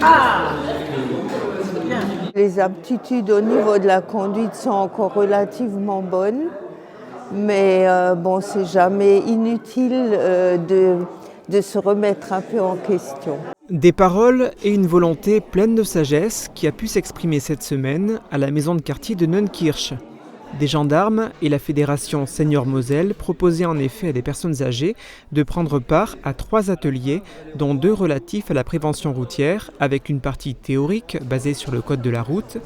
Ah, bien. Les aptitudes au niveau de la conduite sont encore relativement bonnes, mais bon, c'est jamais inutile de se remettre un peu en question. Des paroles et une volonté pleine de sagesse qui a pu s'exprimer cette semaine à la maison de quartier de Neunkirch. Des gendarmes et la fédération Senior Moselle proposaient en effet à des personnes âgées de prendre part à 3 ateliers, dont 2 relatifs à la prévention routière, avec une partie théorique basée sur le code de la route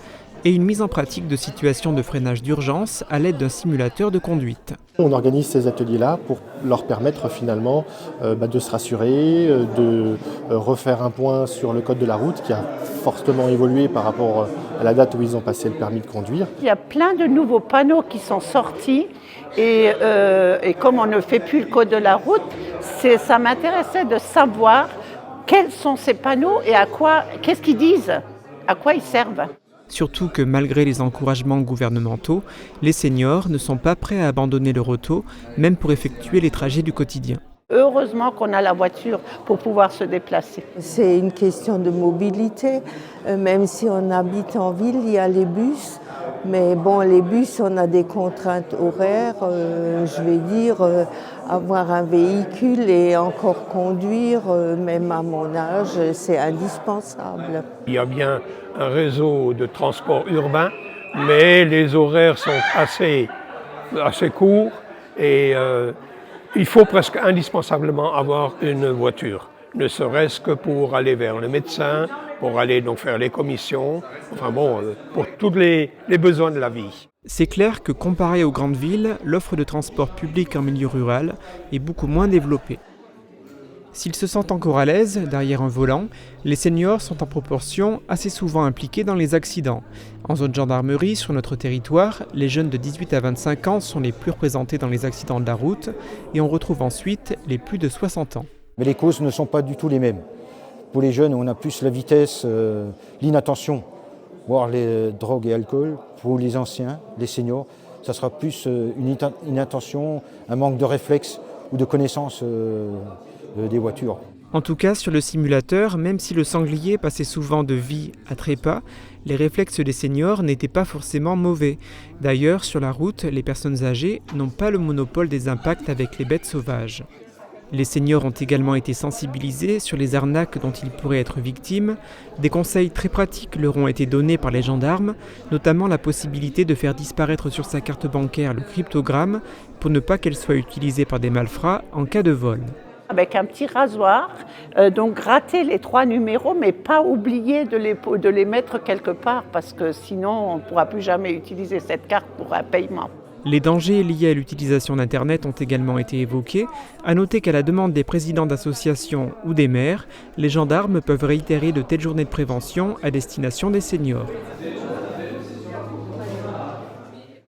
et une mise en pratique de situations de freinage d'urgence à l'aide d'un simulateur de conduite. On organise ces ateliers-là pour leur permettre finalement de se rassurer, de refaire un point sur le code de la route qui a fortement évolué par rapport à la date où ils ont passé le permis de conduire. Il y a plein de nouveaux panneaux qui sont sortis et comme on ne fait plus le code de la route, ça m'intéressait de savoir quels sont ces panneaux et qu'est-ce qu'ils disent, à quoi ils servent. Surtout que malgré les encouragements gouvernementaux, les seniors ne sont pas prêts à abandonner leur auto, même pour effectuer les trajets du quotidien. Heureusement qu'on a la voiture pour pouvoir se déplacer. C'est une question de mobilité. Même si on habite en ville, il y a les bus. Mais bon, les bus, on a des contraintes horaires. Je vais dire, avoir un véhicule et encore conduire, même à mon âge, c'est indispensable. Il y a bien un réseau de transport urbain, mais les horaires sont assez courts et il faut presque indispensablement avoir une voiture, ne serait-ce que pour aller vers le médecin, pour aller donc faire les commissions, pour tous les besoins de la vie. C'est clair que comparé aux grandes villes, l'offre de transport public en milieu rural est beaucoup moins développée. S'ils se sentent encore à l'aise derrière un volant, les seniors sont en proportion assez souvent impliqués dans les accidents. En zone gendarmerie, sur notre territoire, les jeunes de 18 à 25 ans sont les plus représentés dans les accidents de la route et on retrouve ensuite les plus de 60 ans. Mais les causes ne sont pas du tout les mêmes. Pour les jeunes, on a plus la vitesse, l'inattention, voire les drogues et alcool. Pour les anciens, les seniors, ça sera plus une inattention, un manque de réflexe ou de connaissance des voitures. En tout cas, sur le simulateur, même si le sanglier passait souvent de vie à trépas, les réflexes des seniors n'étaient pas forcément mauvais. D'ailleurs, sur la route, les personnes âgées n'ont pas le monopole des impacts avec les bêtes sauvages. Les seniors ont également été sensibilisés sur les arnaques dont ils pourraient être victimes. Des conseils très pratiques leur ont été donnés par les gendarmes, notamment la possibilité de faire disparaître sur sa carte bancaire le cryptogramme pour ne pas qu'elle soit utilisée par des malfrats en cas de vol. Avec un petit rasoir, donc gratter les 3 numéros, mais pas oublier de les mettre quelque part, parce que sinon on ne pourra plus jamais utiliser cette carte pour un paiement. Les dangers liés à l'utilisation d'Internet ont également été évoqués. À noter qu'à la demande des présidents d'associations ou des maires, les gendarmes peuvent réitérer de telles journées de prévention à destination des seniors.